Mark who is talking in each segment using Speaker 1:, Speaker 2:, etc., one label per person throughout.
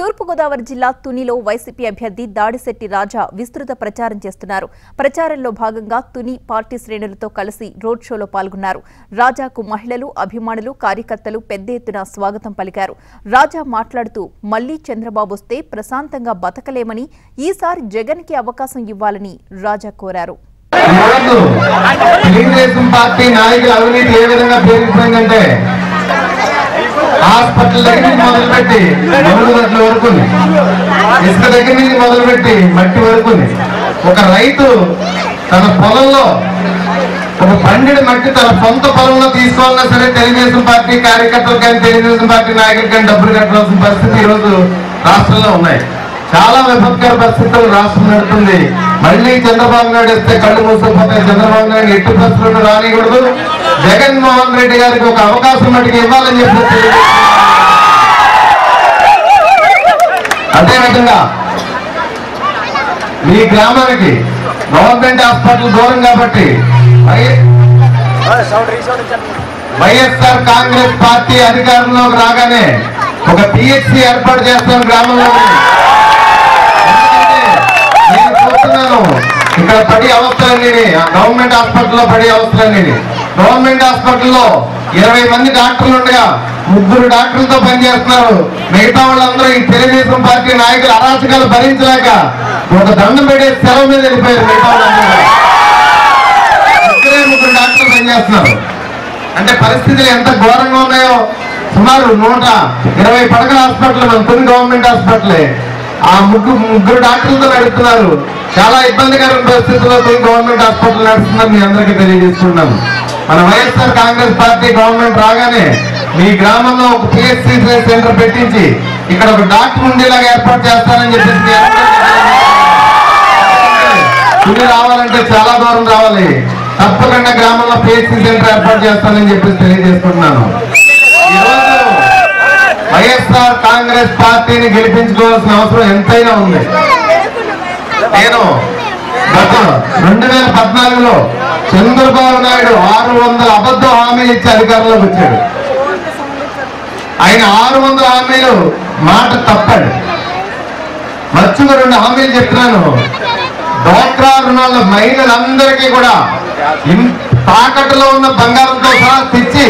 Speaker 1: తూర్పుగోదావరి జిల్లా తునిలో వైసీపీ అభ్యర్థి దాడిశెట్టి రాజా విస్తృత ప్రచారం చేస్తున్నారు. ప్రచారంలో భాగంగా తుని పార్టీ శ్రేణులతో కలిసి రోడ్ షోలో పాల్గొన్నారు. రాజాకు మహిళలు, అభిమానులు, కార్యకర్తలు పెద్ద ఎత్తున స్వాగతం పలికారు. రాజా మాట్లాడుతూ మళ్లీ చంద్రబాబు వస్తే ప్రశాంతంగా బతకలేమని, ఈసారి జగన్కి అవకాశం ఇవ్వాలని రాజా కోరారు.
Speaker 2: హాస్పిటల్ దగ్గర నుంచి మొదలుపెట్టి మరుగుదొడ్ల వరకు, ఇసుక దగ్గర నుంచి మొదలుపెట్టి మట్టి వరకు, ఒక రైతు తన పొలంలో ఒక బండిడి మట్టి తన సొంత పొలంలో తీసుకోవాలన్నా సరే తెలుగుదేశం పార్టీ కార్యకర్తలు కానీ తెలుగుదేశం పార్టీ నాయకులు కానీ డబ్బులు కట్టాల్సిన పరిస్థితి ఈ రోజు రాష్ట్రంలో ఉన్నాయి. చాలా విపత్కర పరిస్థితులు రాష్ట్రం నడుతుంది. మళ్ళీ చంద్రబాబు నాయుడు వస్తే కళ్ళు మూసుకుపోతాయి. చంద్రబాబు నాయుడు ఎట్టి పరిస్థితుల్లో రానికూడదు. జగన్మోహన్ రెడ్డి గారికి ఒక అవకాశం మటుకు ఇవ్వాలని చెప్పి, అదేవిధంగా మీ గ్రామానికి గవర్నమెంట్ హాస్పిటల్ దూరం కాబట్టి వైఎస్ఆర్ కాంగ్రెస్ పార్టీ అధికారంలోకి రాగానే ఒక పిహెచ్సి ఏర్పాటు చేస్తాం గ్రామంలో. నేను చూస్తున్నాను ఇక్కడ పడి అవసరాన్ని, గవర్నమెంట్ హాస్పిటల్లో పడి అవసరాన్ని. గవర్నమెంట్ హాస్పిటల్లో 20 మంది డాక్టర్లు ఉండగా 3 డాక్టర్లతో పనిచేస్తున్నారు. మిగతా వాళ్ళందరూ ఈ తెలుగుదేశం పార్టీ నాయకులు అరాచకాలు భరించలేక ఒక దండం పెట్టే సెలవు మీద వెళ్ళిపోయారు. మిగతా వాళ్ళందరూ 3 డాక్టర్లు పనిచేస్తున్నారు. అంటే పరిస్థితులు ఎంత ఘోరంగా ఉన్నాయో. సుమారు 120 పడకల హాస్పిటల్ మన తుని గవర్నమెంట్ హాస్పిటలే. ఆ ముగ్గురు డాక్టర్లతో నడుపుతున్నారు. చాలా ఇబ్బందికరమైన పరిస్థితుల్లో తుని గవర్నమెంట్ హాస్పిటల్ నడుస్తుందని మీ అందరికీ తెలియజేస్తున్నాను. మన వైఎస్ఆర్ కాంగ్రెస్ పార్టీ గవర్నమెంట్ రాగానే మీ గ్రామంలో ఒక పిహెచ్సి సెంటర్ పెట్టించి ఇక్కడ ఒక డాక్టర్ ఉండేలాగా ఏర్పాటు చేస్తానని చెప్పేసి, తుని రావాలంటే చాలా దూరం రావాలి. తప్పకుండా గ్రామంలో పిహెచ్సి సెంటర్ ఏర్పాటు చేస్తానని చెప్పేసి తెలియజేసుకుంటున్నాను. ఈరోజు వైఎస్ఆర్ కాంగ్రెస్ పార్టీని గెలిపించుకోవాల్సిన అవసరం ఎంతైనా ఉంది. నేను గత 2014లో చంద్రబాబు నాయుడు 600 అబద్ధ హామీలు ఇచ్చి అధికారంలోకి వచ్చాడు. ఆయన 600 హామీలు మాట తప్పాడు. మర్చిగా 2 హామీలు చెప్తున్నాను. డ్వాక్రా రుణాల మహిళలందరికీ కూడా తాకట్టులో ఉన్న బంగారంతో సహా తెచ్చి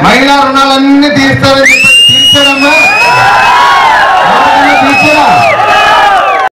Speaker 2: మహిళా రుణాలన్నీ తీర్చారని చెప్పి తీర్చారమ్మా.